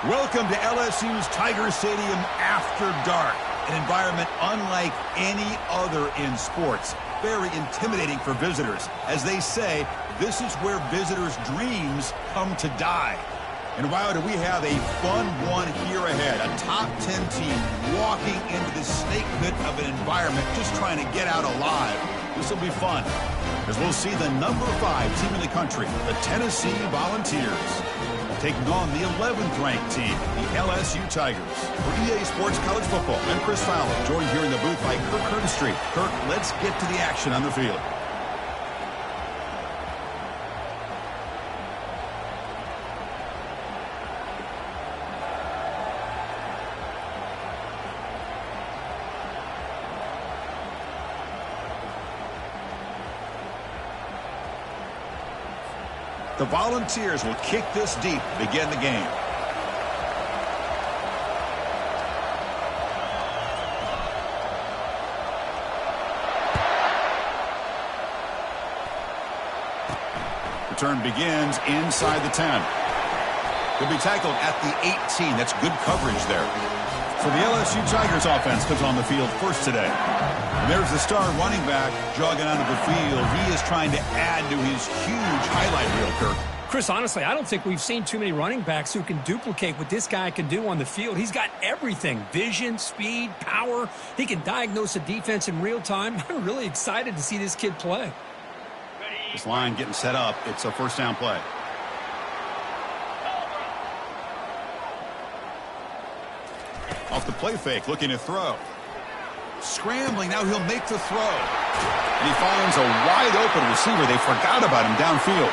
Welcome to LSU's Tiger Stadium after dark. An environment unlike any other in sports. Very intimidating for visitors. As they say, this is where visitors' dreams come to die. And wow, do we have a fun one here ahead. A top 10 team walking into the snake pit of an environment just trying to get out alive. This will be fun, as we'll see the number 5 team in the country, the Tennessee Volunteers, taking on the 11th ranked team, the LSU Tigers. For EA Sports College Football, I'm Chris Fowler, joined here in the booth by Kirk Hearnstreet. Kirk, let's get to the action on the field. The Volunteers will kick this deep to begin the game. Return begins inside the 10. He'll be tackled at the 18. That's good coverage there. So the LSU Tigers offense comes on the field first today. And there's the star running back jogging onto the field. He is trying to add to his huge highlight reel, Kirk. Chris, honestly, I don't think we've seen too many running backs who can duplicate what this guy can do on the field. He's got everything: vision, speed, power. He can diagnose a defense in real time. I'm really excited to see this kid play. This line getting set up. It's a first down play. Off the play fake, looking to throw. Scrambling, now he'll make the throw. And he finds a wide open receiver. They forgot about him downfield.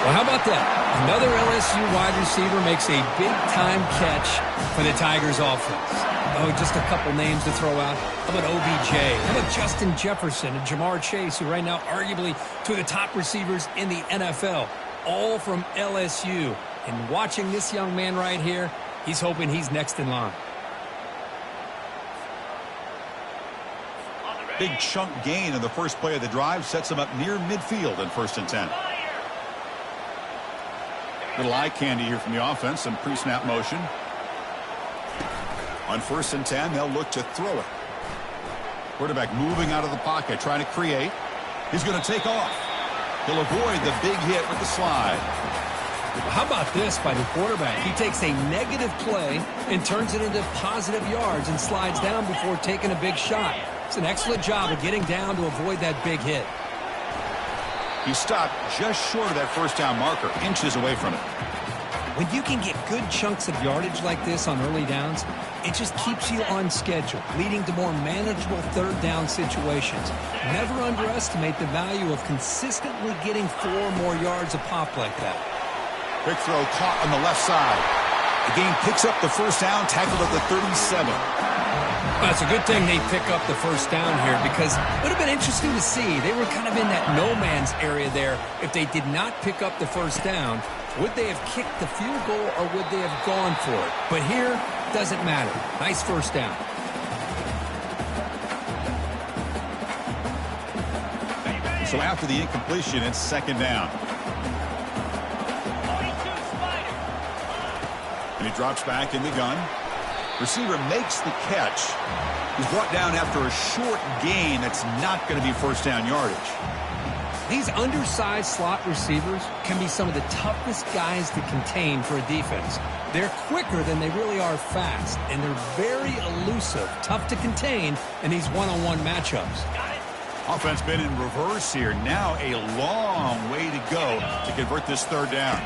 Well, how about that? Another LSU wide receiver makes a big-time catch for the Tigers offense. Oh, just a couple names to throw out. How about OBJ? How about Justin Jefferson and Jamar Chase, who right now arguably two of the top receivers in the NFL, all from LSU. And watching this young man right here, he's hoping he's next in line. Big chunk gain in the first play of the drive sets him up near midfield in 1st and 10. Little eye candy here from the offense, some pre-snap motion. On 1st and 10, they'll look to throw it. Quarterback moving out of the pocket, trying to create. He's going to take off. He'll avoid the big hit with the slide. How about this by the quarterback? He takes a negative play and turns it into positive yards and slides down before taking a big shot. It's an excellent job of getting down to avoid that big hit. He stopped just short of that first down marker, inches away from it. When you can get good chunks of yardage like this on early downs, it just keeps you on schedule, leading to more manageable third down situations. Never underestimate the value of consistently getting 4 more yards a pop like that. Quick throw caught on the left side. The game picks up the first down, tackled at the 37. Well, it's a good thing they pick up the first down here, because it would have been interesting to see. They were kind of in that no man's area there. If they did not pick up the first down, would they have kicked the field goal or would they have gone for it? But here, doesn't matter. Nice first down. So after the incompletion, it's 2nd down. And he drops back in the gun. Receiver makes the catch. He's brought down after a short gain. That's not going to be first down yardage. These undersized slot receivers can be some of the toughest guys to contain for a defense. They're quicker than they really are fast, and they're very elusive, tough to contain in these one-on-one matchups. Offense been in reverse here. Now a long way to go to convert this 3rd down.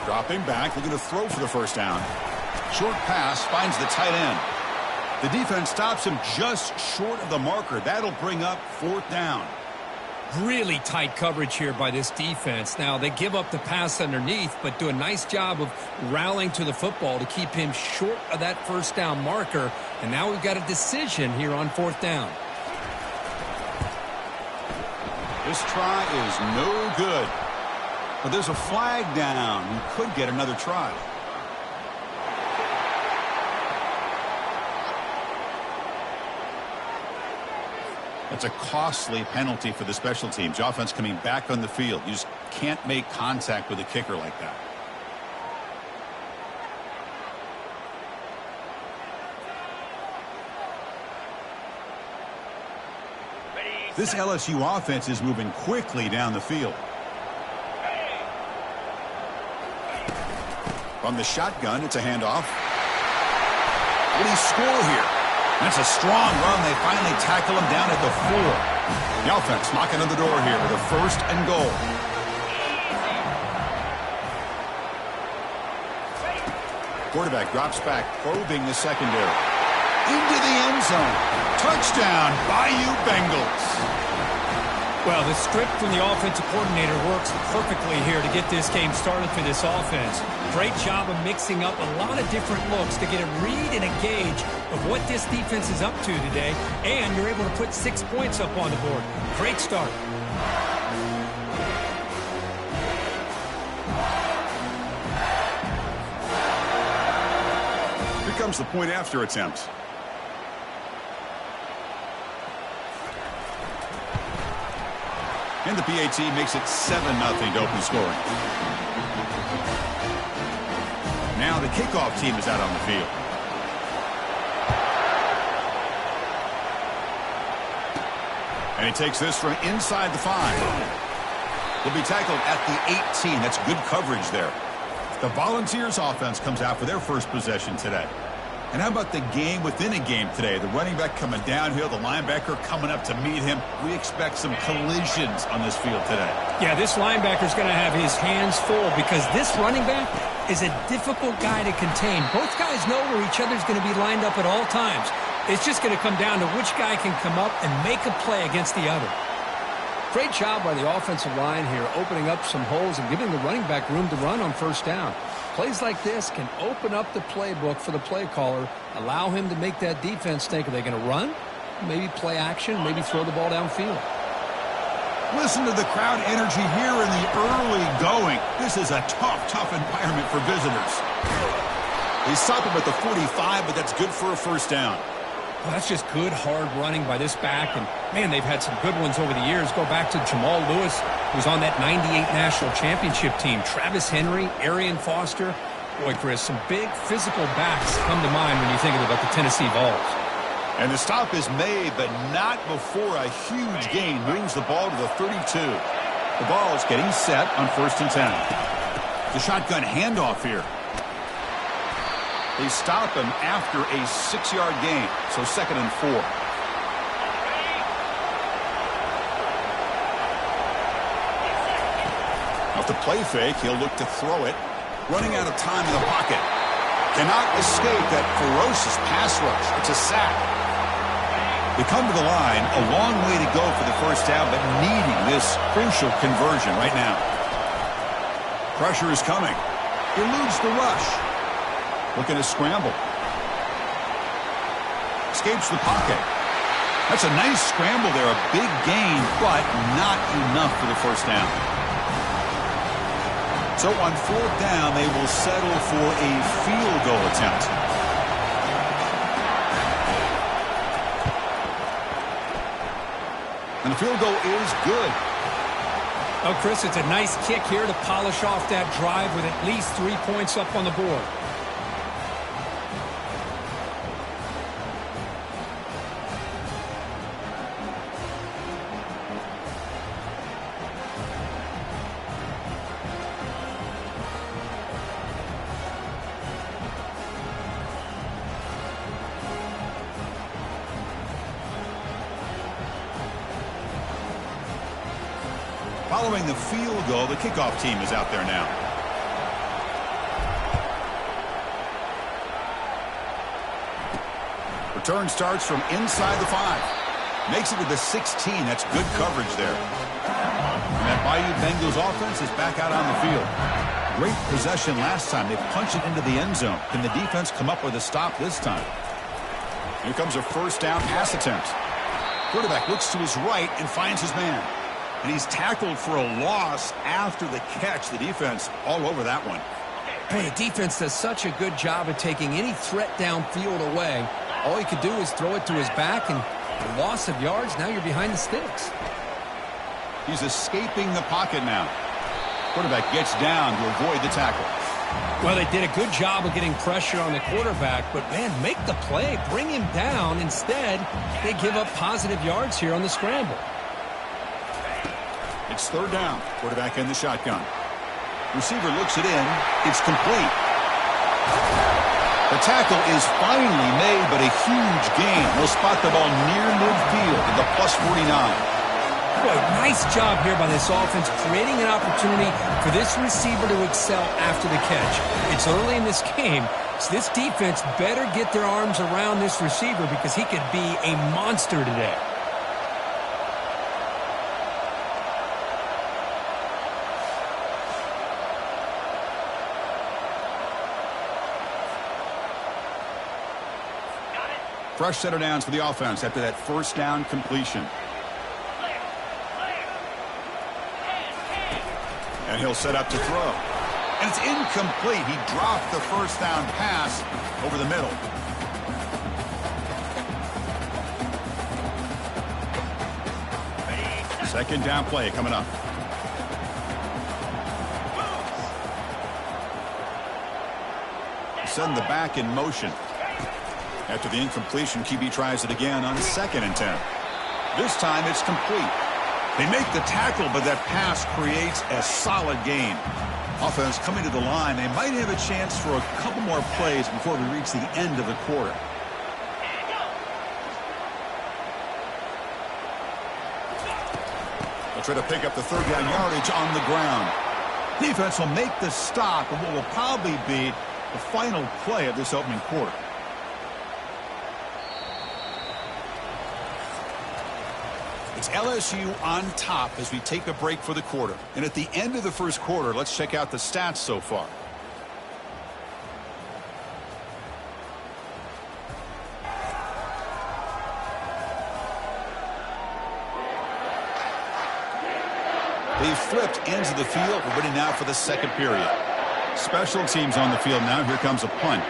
Dropping back, looking to throw for the first down. Short pass finds the tight end. The defense stops him just short of the marker. That'll bring up 4th down. Really tight coverage here by this defense. Now, they give up the pass underneath, but do a nice job of rallying to the football to keep him short of that first down marker. And now we've got a decision here on 4th down. This try is no good. But there's a flag down. He could get another try. That's a costly penalty for the special teams. Offense coming back on the field. You just can't make contact with a kicker like that. This LSU offense is moving quickly down the field. From the shotgun, it's a handoff. Will he score here? That's a strong run. They finally tackle him down at the 4. The offense knocking on the door here with a 1st and goal. Quarterback drops back, probing the secondary. Into the end zone. Touchdown, Bayou Bengals. Well, the script from the offensive coordinator works perfectly here to get this game started for this offense. Great job of mixing up a lot of different looks to get a read and a gauge of what this defense is up to today, and you're able to put 6 points up on the board. Great start. Here comes the point after attempt. And the PAT makes it 7-0 to open scoring. Now the kickoff team is out on the field. And he takes this from inside the 5. He'll be tackled at the 18. That's good coverage there. The Volunteers offense comes out for their first possession today. And how about the game within a game today? The running back coming downhill, the linebacker coming up to meet him. We expect some collisions on this field today. Yeah, this linebacker's going to have his hands full because this running back is a difficult guy to contain. Both guys know where each other's going to be lined up at all times. It's just going to come down to which guy can come up and make a play against the other. Great job by the offensive line here, opening up some holes and giving the running back room to run on 1st down. Plays like this can open up the playbook for the play caller, allow him to make that defense think, are they going to run? Maybe play action, maybe throw the ball downfield. Listen to the crowd energy here in the early going. This is a tough environment for visitors. They stop him at the 45, but that's good for a 1st down. Well, that's just good, hard running by this back. And, man, they've had some good ones over the years. Go back to Jamal Lewis, who was on that 98 National Championship team. Travis Henry, Arian Foster. Boy, Chris, some big physical backs come to mind when you think about the Tennessee Vols. And the stop is made, but not before a huge gain moves the ball to the 32. The ball is getting set on 1st and 10. The shotgun handoff here. They stop him after a 6-yard gain, so 2nd and 4. Off the play fake, he'll look to throw it. Running out of time in the pocket. Cannot escape that ferocious pass rush. It's a sack. They come to the line, a long way to go for the 1st down, but needing this crucial conversion right now. Pressure is coming. Eludes the rush. Looking to scramble. Escapes the pocket. That's a nice scramble there. A big gain, but not enough for the 1st down. So on 4th down, they will settle for a field goal attempt. And the field goal is good. Oh, Chris, it's a nice kick here to polish off that drive with at least 3 points up on the board. Following the field goal, the kickoff team is out there now. Return starts from inside the 5. Makes it to the 16. That's good coverage there. And that Bayou Bengals offense is back out on the field. Great possession last time. They punched it into the end zone. Can the defense come up with a stop this time? Here comes a 1st down pass attempt. Quarterback looks to his right and finds his man. And he's tackled for a loss after the catch. The defense all over that one. Boy, the defense does such a good job of taking any threat downfield away. All he could do is throw it to his back, and a loss of yards, now you're behind the sticks. He's escaping the pocket now. Quarterback gets down to avoid the tackle. Well, they did a good job of getting pressure on the quarterback, but, man, make the play. Bring him down. Instead, they give up positive yards here on the scramble. It's third down. Quarterback in the shotgun. Receiver looks it in. It's complete. The tackle is finally made, but a huge gain. He'll spot the ball near midfield at the +49. Boy, nice job here by this offense, creating an opportunity for this receiver to excel after the catch. It's early in this game, so this defense better get their arms around this receiver because he could be a monster today. Fresh set of downs for the offense after that first down completion. And he'll set up to throw. And it's incomplete. He dropped the first down pass over the middle. Second down play coming up. Send the back in motion. After the incompletion, QB tries it again on 2nd and 10. This time it's complete. They make the tackle, but that pass creates a solid gain. Offense coming to the line. They might have a chance for a couple more plays before we reach the end of the quarter. They'll try to pick up the third down yardage on the ground. Defense will make the stop of what will probably be the final play of this opening quarter. It's LSU on top as we take a break for the quarter. And at the end of the first quarter, let's check out the stats so far. They've flipped ends of the field. We're ready now for the second period. Special teams on the field now. Here comes a punt.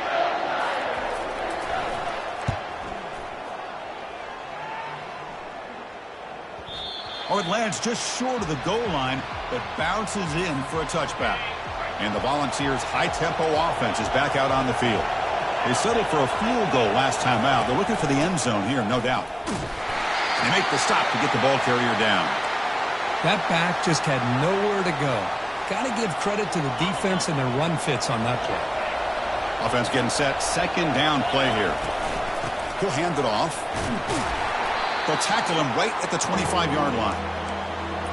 Oh, it lands just short of the goal line, but bounces in for a touchback. And the Volunteers' high-tempo offense is back out on the field. They settled for a field goal last time out. They're looking for the end zone here, no doubt. They make the stop to get the ball carrier down. That back just had nowhere to go. Got to give credit to the defense and their run fits on that play. Offense getting set. Second down play here. He'll hand it off. They'll tackle him right at the 25-yard line.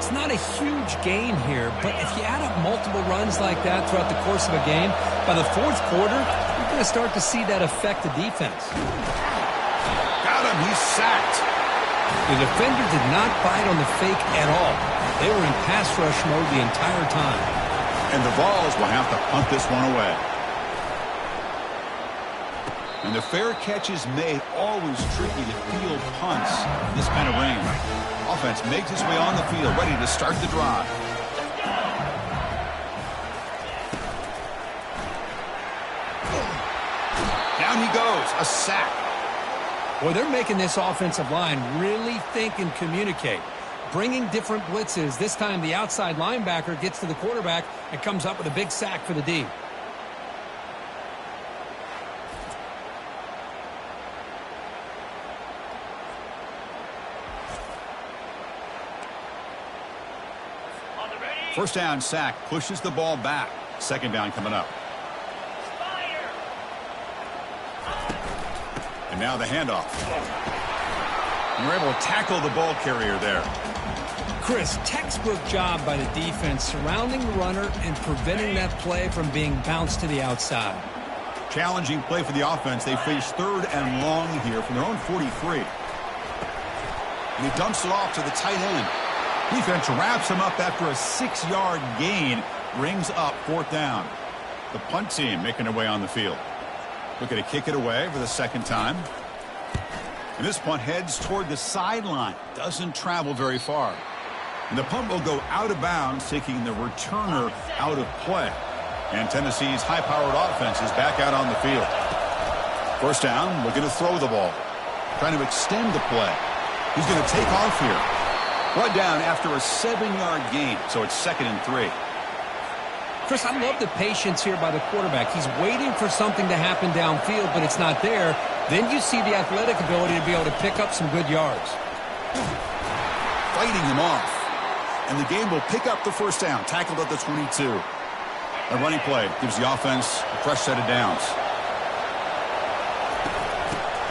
It's not a huge gain here, but if you add up multiple runs like that throughout the course of a game, by the fourth quarter, you're going to start to see that affect the defense. Got him. He's sacked. The defender did not bite on the fake at all. They were in pass rush mode the entire time. And the Vols will have to punt this one away. And the fair catch is made. Always tricky to field punts in this kind of rain. Offense makes its way on the field, ready to start the drive. Down he goes. A sack. Boy, they're making this offensive line really think and communicate. Bringing different blitzes. This time the outside linebacker gets to the quarterback and comes up with a big sack for the D. First down sack, pushes the ball back. Second down coming up. And now the handoff. And we're able to tackle the ball carrier there. Chris, textbook job by the defense surrounding the runner and preventing that play from being bounced to the outside. Challenging play for the offense. They face third and long here from their own 43. And he dumps it off to the tight end. Defense wraps him up after a 6-yard gain. Brings up fourth down. The punt team making their way on the field. Looking to kick it away for the second time. And this punt heads toward the sideline. Doesn't travel very far. And the punt will go out of bounds, taking the returner out of play. And Tennessee's high-powered offense is back out on the field. First down, looking to throw the ball. Trying to extend the play. He's going to take off here. Brought down after a 7-yard gain, so it's 2nd and 3. Chris, I love the patience here by the quarterback. He's waiting for something to happen downfield, but it's not there. Then you see the athletic ability to be able to pick up some good yards. Fighting him off. And the game will pick up the first down, tackled at the 22. A running play gives the offense a fresh set of downs.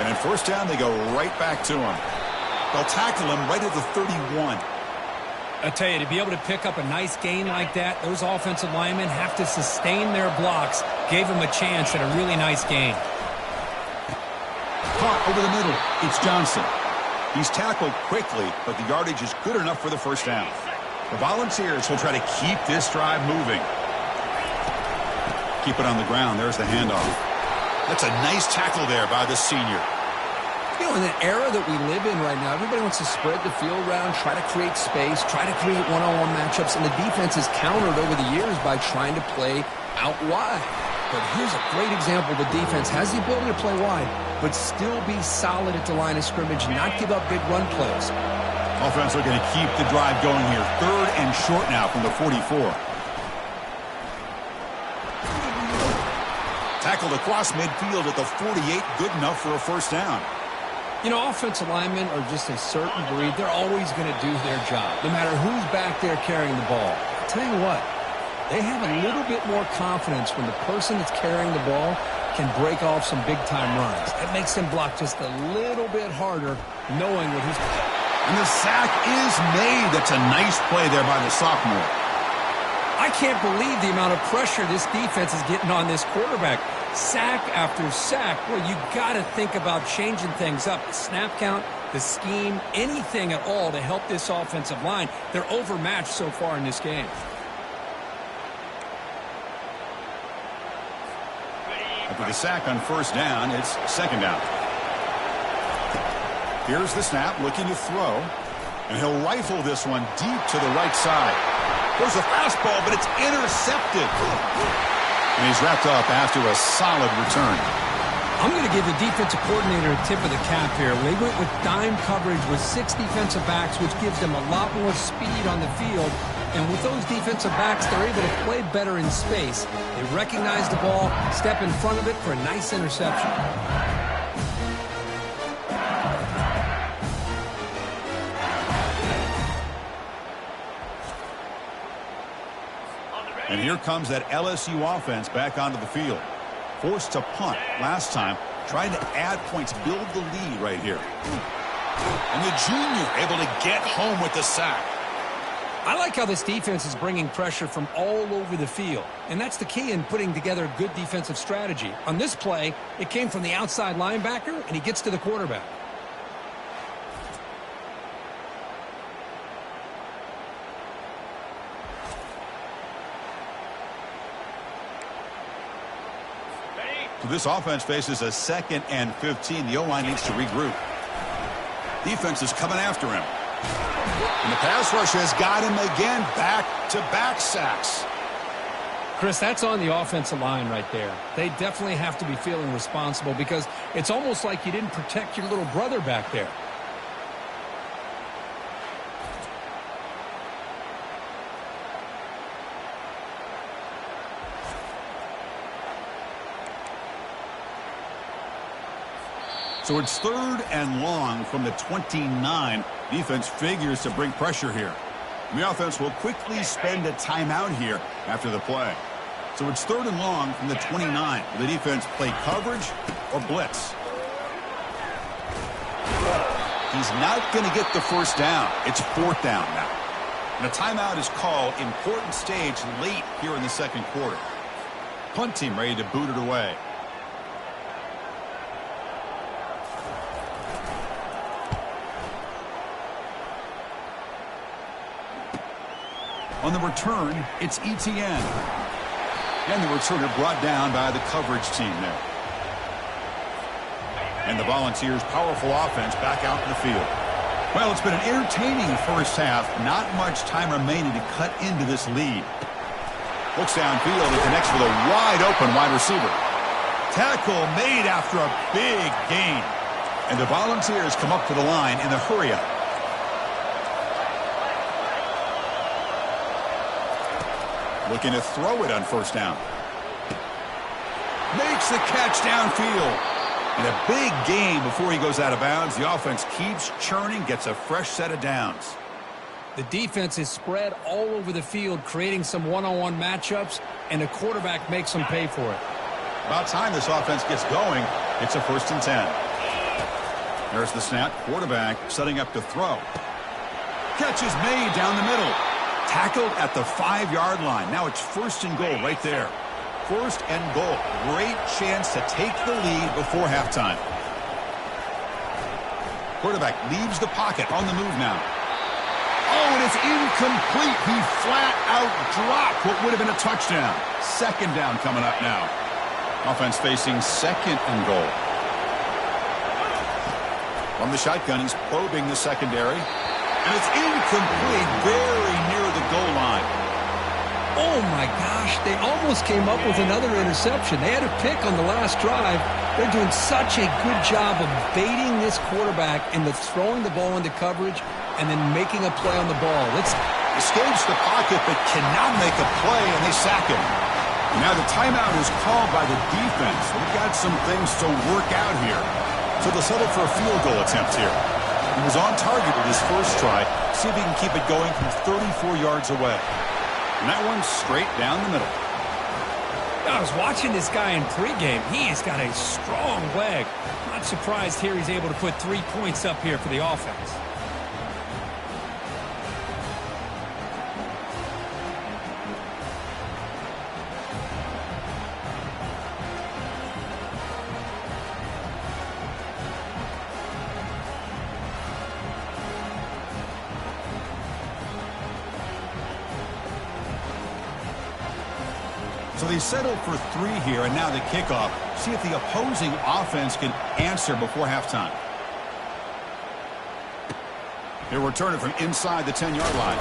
And in first down, they go right back to him. They'll tackle him right at the 31. I tell you, to be able to pick up a nice gain like that, those offensive linemen have to sustain their blocks. Gave him a chance at a really nice gain. Caught over the middle. It's Johnson. He's tackled quickly, but the yardage is good enough for the first down. The Volunteers will try to keep this drive moving. Keep it on the ground. There's the handoff. That's a nice tackle there by the senior. You know, in the era that we live in right now, everybody wants to spread the field around, try to create space, try to create one-on-one matchups, and the defense has countered over the years by trying to play out wide. But here's a great example. The defense has the ability to play wide, but still be solid at the line of scrimmage, not give up big run plays. Offense are going to keep the drive going here. 3rd and short now from the 44. Tackled across midfield at the 48. Good enough for a first down. You know, offensive linemen are just a certain breed. They're always going to do their job, no matter who's back there carrying the ball. I'll tell you what, they have a little bit more confidence when the person that's carrying the ball can break off some big-time runs. That makes them block just a little bit harder, knowing what he's... And the sack is made. That's a nice play there by the sophomore. I can't believe the amount of pressure this defense is getting on this quarterback. Sack after sack. Well, you got to think about changing things up. The snap count, the scheme, anything at all to help this offensive line. They're overmatched so far in this game. After the sack on first down, it's second down. Here's the snap, looking to throw. And he'll rifle this one deep to the right side. There's a fastball, but it's intercepted. And he's wrapped up after a solid return. I'm going to give the defensive coordinator a tip of the cap here. They went with dime coverage with 6 defensive backs, which gives them a lot more speed on the field. And with those defensive backs, they're able to play better in space. They recognize the ball, step in front of it for a nice interception. And here comes that LSU offense back onto the field. Forced to punt last time, trying to add points, build the lead right here. And the junior able to get home with the sack. I like how this defense is bringing pressure from all over the field. And that's the key in putting together a good defensive strategy. On this play, it came from the outside linebacker, and he gets to the quarterback. So this offense faces a 2nd and 15. The O-line needs to regroup. Defense is coming after him. And the pass rush has got him again. Back-to-back sacks. Chris, that's on the offensive line right there. They definitely have to be feeling responsible because it's almost like you didn't protect your little brother back there. So it's 3rd and long from the 29. Defense figures to bring pressure here. And the offense will quickly spend a timeout here after the play. So it's 3rd and long from the 29. Will the defense play coverage or blitz? He's not going to get the first down. It's 4th down now. And a timeout is called. Important stage late here in the 2nd quarter. Punt team ready to boot it away. On the return, it's Etienne. And the returner brought down by the coverage team there. And the Volunteers' powerful offense back out in the field. Well, it's been an entertaining first half. Not much time remaining to cut into this lead. Looks downfield and connects with a wide-open wide receiver. Tackle made after a big gain. And the Volunteers come up to the line in the hurry-up. Looking to throw it on first down. Makes the catch downfield. And a big gain before he goes out of bounds. The offense keeps churning, gets a fresh set of downs. The defense is spread all over the field, creating some one-on-one matchups, and the quarterback makes them pay for it. About time this offense gets going. It's a 1st and 10. There's the snap. Quarterback setting up to throw. Catch is made down the middle. Tackled at the 5-yard line. Now it's 1st and goal right there. 1st and goal. Great chance to take the lead before halftime. Quarterback leaves the pocket on the move now. Oh, and it's incomplete. He flat out dropped what would have been a touchdown. 2nd down coming up now. Offense facing 2nd and goal. From the shotgun, he's probing the secondary. And it's incomplete, very near the goal line. Oh, my gosh. They almost came up with another interception. They had a pick on the last drive. They're doing such a good job of baiting this quarterback into throwing the ball into coverage and then making a play on the ball. Escapes the pocket but cannot make a play, and they sack him. Now the timeout is called by the defense. They've got some things to work out here. So they'll settle for a field goal attempt here. He was on target with his first try. See if he can keep it going from 34 yards away. And that one's straight down the middle. I was watching this guy in pregame. He's got a strong leg. Not surprised here he's able to put 3 points up here for the offense. So they settle for 3 here, and now the kickoff. See if the opposing offense can answer before halftime. He'll return it from inside the 10-yard line.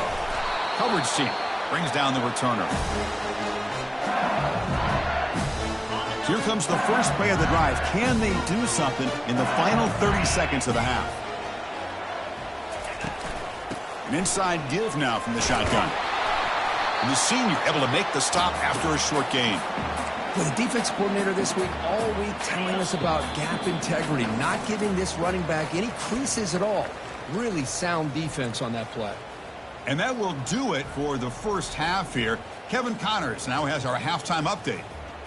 Coverage team brings down the returner. Here comes the first play of the drive. Can they do something in the final 30 seconds of the half? An inside give now from the shotgun. And the senior able to make the stop after a short gain. Well, the defense coordinator this week all week telling us about gap integrity, not giving this running back any creases at all. Really sound defense on that play. And that will do it for the first half here. Kevin Connors now has our halftime update.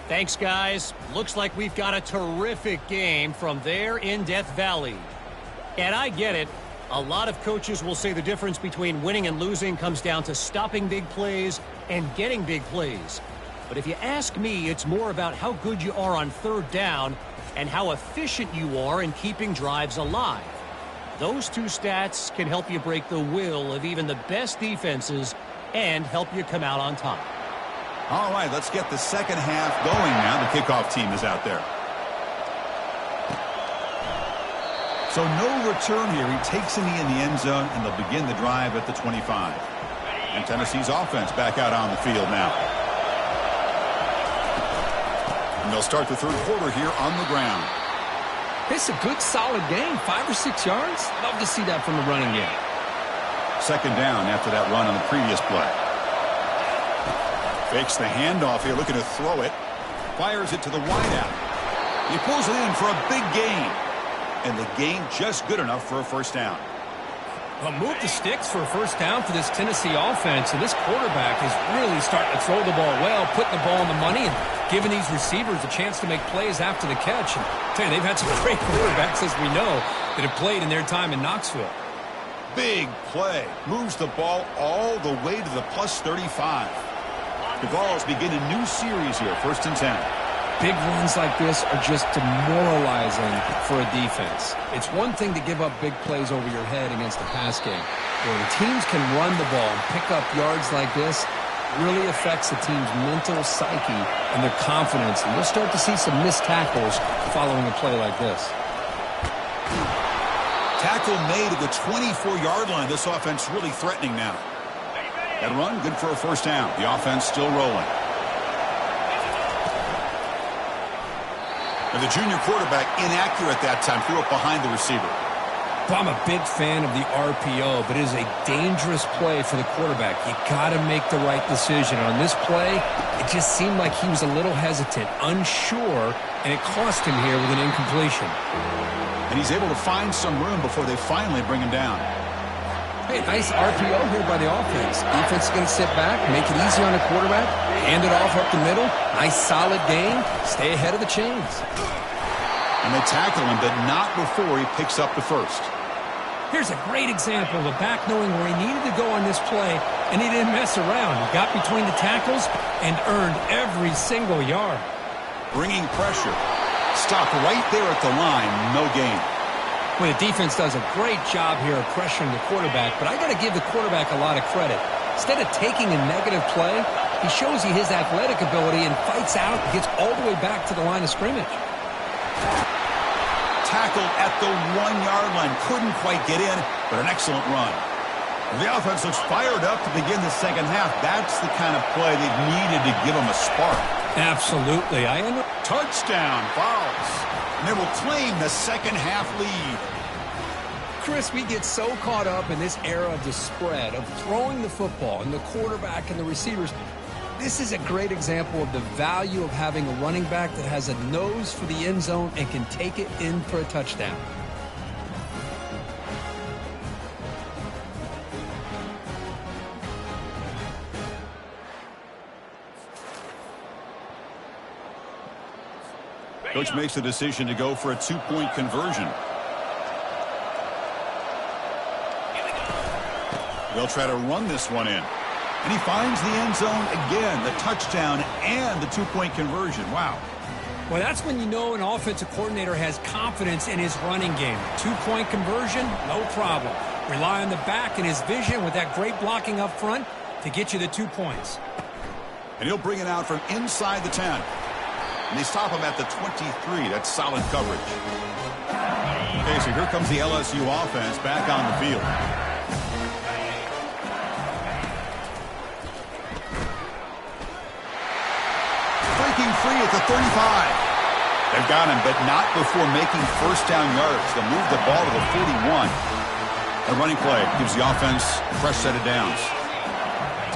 Thanks, guys. Looks like we've got a terrific game from there in Death Valley. And I get it. A lot of coaches will say the difference between winning and losing comes down to stopping big plays and getting big plays. But if you ask me, it's more about how good you are on 3rd down and how efficient you are in keeping drives alive. Those 2 stats can help you break the will of even the best defenses and help you come out on top. All right, let's get the second half going now. The kickoff team is out there. So no return here. He takes a knee in the end zone, and they'll begin the drive at the 25. And Tennessee's offense back out on the field now. And they'll start the 3rd quarter here on the ground. It's a good, solid game. 5 or 6 yards. Love to see that from the running game. 2nd down after that run on the previous play. Fakes the handoff here, looking to throw it. Fires it to the wideout. He pulls it in for a big gain. And the gain just good enough for a first down. Well, move the sticks for a first down for this Tennessee offense. And this quarterback is really starting to throw the ball well, putting the ball on the money, and giving these receivers a chance to make plays after the catch. And I tell you, they've had some great quarterbacks, as we know, that have played in their time in Knoxville. Big play. Moves the ball all the way to the plus 35. The Vols begin a new series here, 1st and 10. Big runs like this are just demoralizing for a defense. It's one thing to give up big plays over your head against the pass game. When teams can run the ball and pick up yards like this, it really affects the team's mental psyche and their confidence. And you'll start to see some missed tackles following a play like this. Tackle made at the 24-yard line. This offense really threatening now. That run, good for a first down. The offense still rolling. And the junior quarterback inaccurate that time, threw it behind the receiver. Well, I'm a big fan of the RPO, but it is a dangerous play for the quarterback. You got to make the right decision. On this play, it just seemed like he was a little hesitant, unsure, and it cost him here with an incompletion. And he's able to find some room before they finally bring him down. Hey, nice RPO here by the offense. Defense is going to sit back, make it easy on the quarterback, hand it off up the middle. Nice solid gain. Stay ahead of the chains. And they tackle him, but not before he picks up the first. Here's a great example of a back knowing where he needed to go on this play, and he didn't mess around. He got between the tackles and earned every single yard. Bringing pressure. Stopped right there at the line. No gain. Well, the defense does a great job here of pressuring the quarterback, but I got to give the quarterback a lot of credit. Instead of taking a negative play, he shows you his athletic ability and fights out and gets all the way back to the line of scrimmage. Tackled at the 1-yard line. Couldn't quite get in, but an excellent run. The offense looks fired up to begin the second half. That's the kind of play they needed to give them a spark. Absolutely. Touchdown, Vols. And they will claim the second half lead. Chris, we get so caught up in this era of the spread, of throwing the football, and the quarterback and the receivers. This is a great example of the value of having a running back that has a nose for the end zone and can take it in for a touchdown. Coach makes the decision to go for a 2-point conversion. They'll try to run this one in. And he finds the end zone again, the touchdown and the 2-point conversion. Wow. Well, that's when you know an offensive coordinator has confidence in his running game. 2-point conversion, no problem. Rely on the back and his vision with that great blocking up front to get you the 2 points. And he'll bring it out from inside the 10. And they stop him at the 23. That's solid coverage. Okay, so here comes the LSU offense back on the field. Breaking free at the 35. They've got him, but not before making first down yards. They'll move the ball to the 41. A running play gives the offense a fresh set of downs.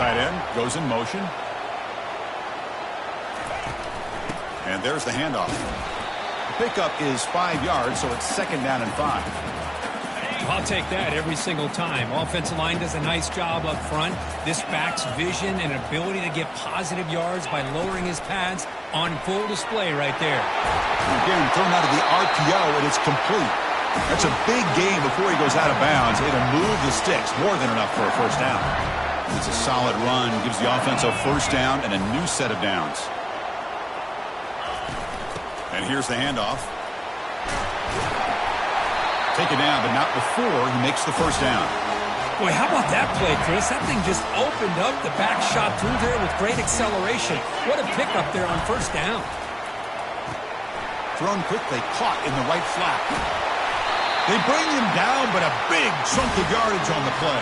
Tight end goes in motion. And there's the handoff. The pickup is 5 yards, so it's second down and 5. I'll take that every single time. Offensive line does a nice job up front. This back's vision and ability to get positive yards by lowering his pads on full display right there. Again, thrown out of the RPO, and it's complete. That's a big gain before he goes out of bounds. It'll move the sticks, more than enough for a first down. It's a solid run, gives the offense a first down and a new set of downs. And here's the handoff. Taken down, but not before he makes the first down. Boy, how about that play, Chris? That thing just opened up. The back shot through there with great acceleration. What a pickup there on first down. Thrown quickly, caught in the right flat. They bring him down, but a big chunk of yardage on the play.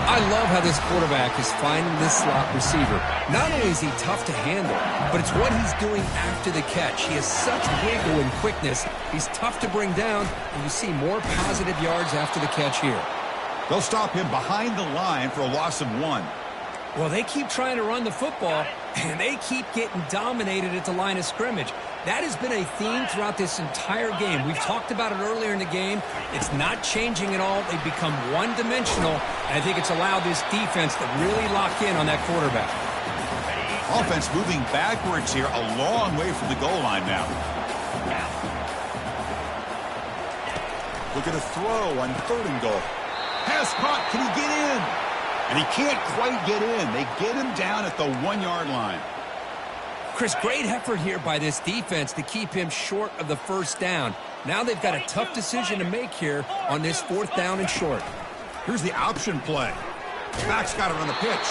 I love how this quarterback is finding this slot receiver. Not only is he tough to handle, but it's what he's doing after the catch. He has such wiggle and quickness. He's tough to bring down, and you see more positive yards after the catch here. They'll stop him behind the line for a loss of 1. Well, they keep trying to run the football, and they keep getting dominated at the line of scrimmage. That has been a theme throughout this entire game. We've talked about it earlier in the game. It's not changing at all. They've become one-dimensional, and I think it's allowed this defense to really lock in on that quarterback. Offense moving backwards here, a long way from the goal line now. Looking to throw on 3rd and goal. Pass caught. Can he get in? And he can't quite get in. They get him down at the 1-yard line. Chris, great effort here by this defense to keep him short of the first down. Now they've got a tough decision to make here on this 4th down and short. Here's the option play. Back's got it on the pitch.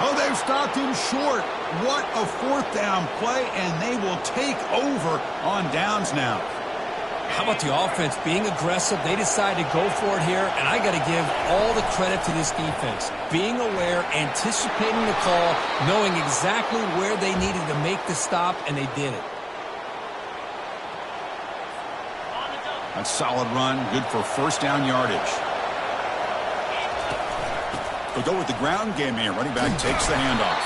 Oh, they've stopped him short. What a 4th down play, and they will take over on downs now. How about the offense being aggressive? They decide to go for it here, and I got to give all the credit to this defense. Being aware, anticipating the call, knowing exactly where they needed to make the stop, and they did it. A solid run, good for first down yardage. They'll go with the ground game here. Running back takes the handoff.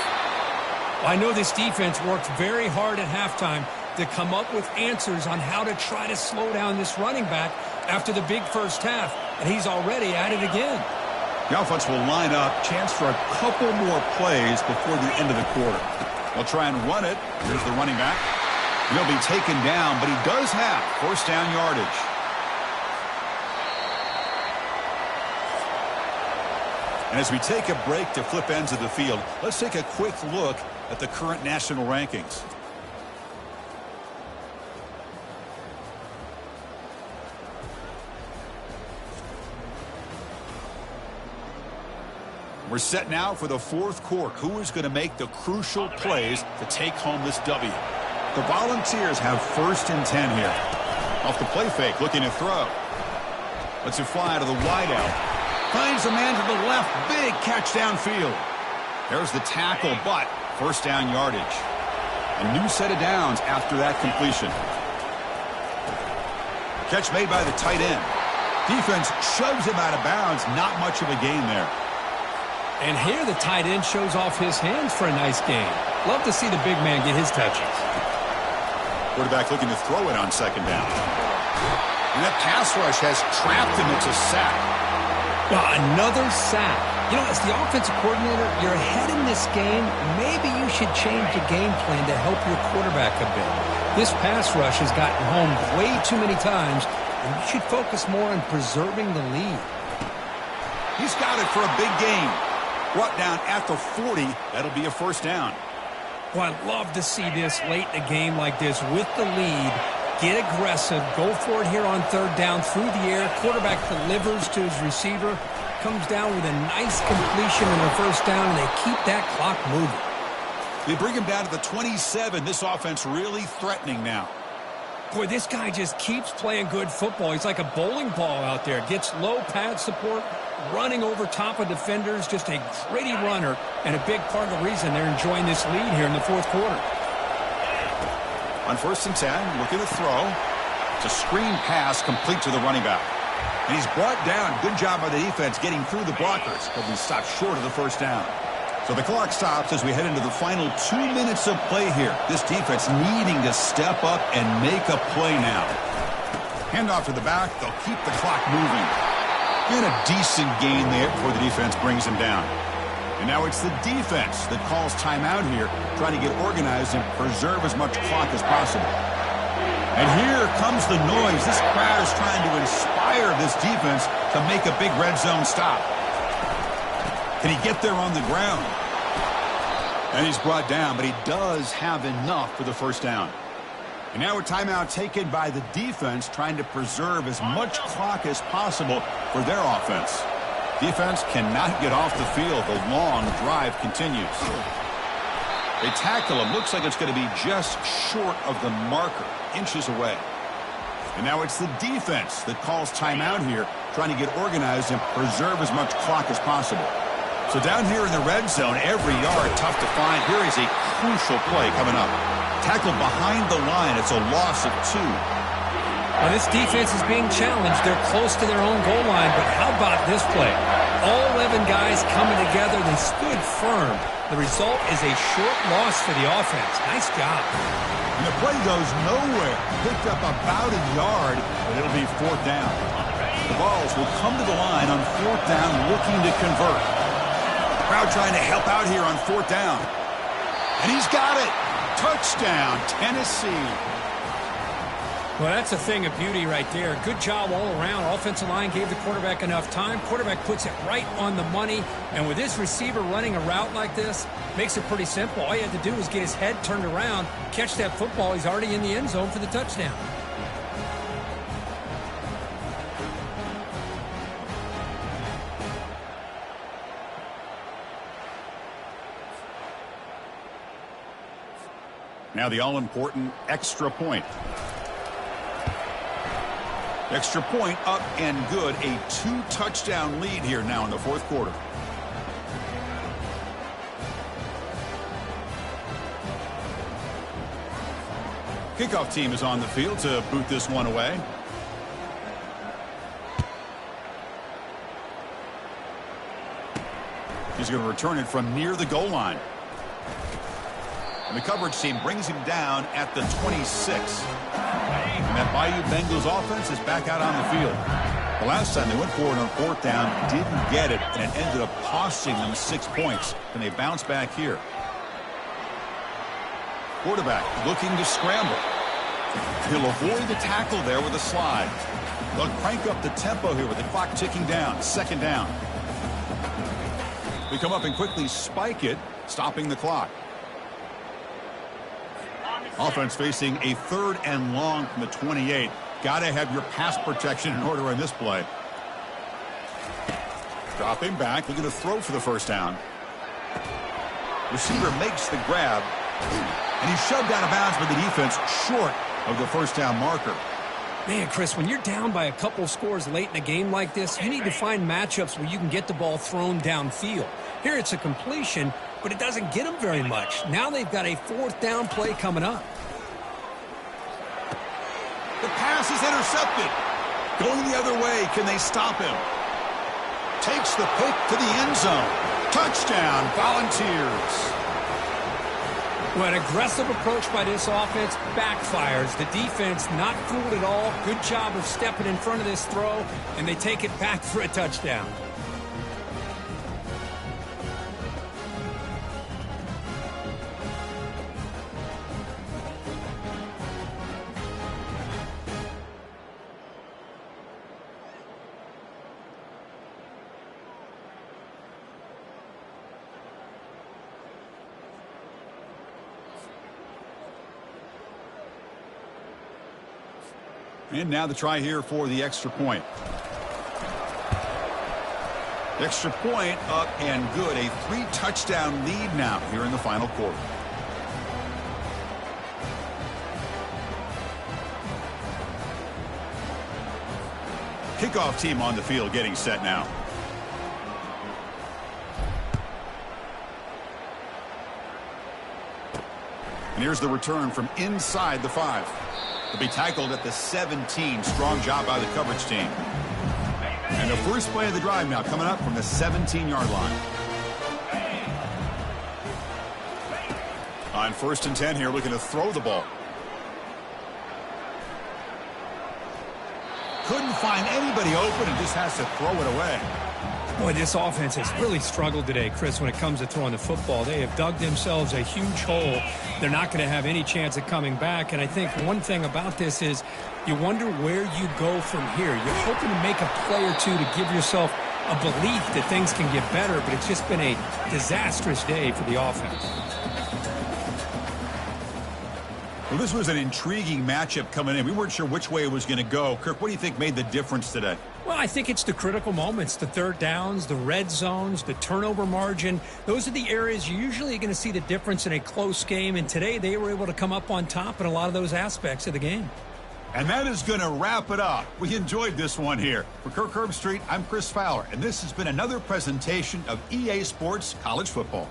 Well, I know this defense worked very hard at halftime to come up with answers on how to try to slow down this running back after the big first half, and he's already at it again. The offense will line up. Chance for a couple more plays before the end of the quarter. They'll try and run it. Here's the running back. He'll be taken down, but he does have first down yardage. And as we take a break to flip ends of the field, let's take a quick look at the current national rankings. We're set now for the fourth quarter. Who is going to make the crucial plays to take home this W? The Volunteers have 1st and 10 here. Off the play fake, looking to throw. Lets it fly to the wideout. Finds a man to the left. Big catch downfield. There's the tackle, but first down yardage. A new set of downs after that completion. Catch made by the tight end. Defense shoves him out of bounds. Not much of a gain there. And here the tight end shows off his hands for a nice gain. Love to see the big man get his touches. Quarterback looking to throw it on 2nd down. And that pass rush has trapped him. It's a sack. Well, another sack. You know, as the offensive coordinator, you're ahead in this game. Maybe you should change the game plan to help your quarterback a bit. This pass rush has gotten home way too many times, and you should focus more on preserving the lead. He's got it for a big gain. Brought down at the 40. That'll be a first down. Well, I'd love to see this late in a game like this with the lead. Get aggressive. Go for it here on 3rd down through the air. Quarterback delivers to his receiver. Comes down with a nice completion and a first down, and they keep that clock moving. They bring him down to the 27. This offense really threatening now. Boy, this guy just keeps playing good football. He's like a bowling ball out there. Gets low pad support, running over top of defenders. Just a gritty runner, and a big part of the reason they're enjoying this lead here in the 4th quarter. On 1st and 10, looking to throw. It's a screen pass complete to the running back. And he's brought down. Good job by the defense getting through the blockers, but we stopped short of the first down. So the clock stops as we head into the final 2 minutes of play here. This defense needing to step up and make a play now. Handoff to the back. They'll keep the clock moving. And a decent gain there before the defense brings him down. And now it's the defense that calls timeout here, trying to get organized and preserve as much clock as possible. And here comes the noise. This crowd is trying to inspire this defense to make a big red zone stop. Can he get there on the ground? And he's brought down, but he does have enough for the first down. And now a timeout taken by the defense, trying to preserve as much clock as possible for their offense. Defense cannot get off the field. The long drive continues. They tackle him. Looks like it's going to be just short of the marker, inches away. And now it's the defense that calls timeout here, trying to get organized and preserve as much clock as possible. So down here in the red zone, every yard tough to find. Here is a crucial play coming up. Tackled behind the line. It's a loss of 2. Well, this defense is being challenged. They're close to their own goal line, but how about this play? All 11 guys coming together. They stood firm. The result is a short loss for the offense. Nice job. And the play goes nowhere. Picked up about a yard, but it'll be 4th down. The Vols will come to the line on 4th down, looking to convert. Crowd trying to help out here on 4th down. And he's got it. Touchdown, Tennessee. Well, that's a thing of beauty right there. Good job all around. Offensive line gave the quarterback enough time. Quarterback puts it right on the money. And with this receiver running a route like this, makes it pretty simple. All you have to do is get his head turned around, catch that football. He's already in the end zone for the touchdown. Now the all-important extra point. Extra point up and good. A 2-touchdown lead here now in the 4th quarter. Kickoff team is on the field to boot this one away. He's going to return it from near the goal line. And the coverage team brings him down at the 26. And that Bayou Bengals offense is back out on the field. The last time they went for it on fourth down, didn't get it, and it ended up costing them 6 points. Can they bounce back here? Quarterback looking to scramble. He'll avoid the tackle there with a slide. They'll crank up the tempo here with the clock ticking down. Second down. We come up and quickly spike it, stopping the clock. Offense facing a 3rd and long from the 28. Got to have your pass protection in order in this play. Dropping back, looking to throw for the first down. Receiver makes the grab, and he's shoved out of bounds by the defense short of the first down marker. Man, Chris, when you're down by a couple scores late in a game like this, you need to find matchups where you can get the ball thrown downfield. Here it's a completion, but it doesn't get them very much. Now they've got a 4th down play coming up. The pass is intercepted. Going the other way, can they stop him? Takes the pick to the end zone. Touchdown, Volunteers. Well, an aggressive approach by this offense backfires. The defense not fooled at all. Good job of stepping in front of this throw, and they take it back for a touchdown. And now the try here for the extra point. The extra point up and good. A 3-touchdown lead now here in the final quarter. Kickoff team on the field getting set now. And here's the return from inside the 5. To be tackled at the 17. Strong job by the coverage team. And the first play of the drive now coming up from the 17-yard line. On 1st and 10 here, looking to throw the ball. Couldn't find anybody open and just has to throw it away. Boy, this offense has really struggled today, Chris, when it comes to throwing the football. They have dug themselves a huge hole. They're not going to have any chance of coming back. And I think one thing about this is you wonder where you go from here. You're hoping to make a play or two to give yourself a belief that things can get better, but it's just been a disastrous day for the offense. Well, this was an intriguing matchup coming in. We weren't sure which way it was going to go. Kirk, what do you think made the difference today? Well, I think it's the critical moments, the 3rd downs, the red zones, the turnover margin. Those are the areas you're usually going to see the difference in a close game. And today they were able to come up on top in a lot of those aspects of the game. And that is going to wrap it up. We enjoyed this one here. For Kirk Herbstreit, I'm Chris Fowler, and this has been another presentation of EA Sports College Football.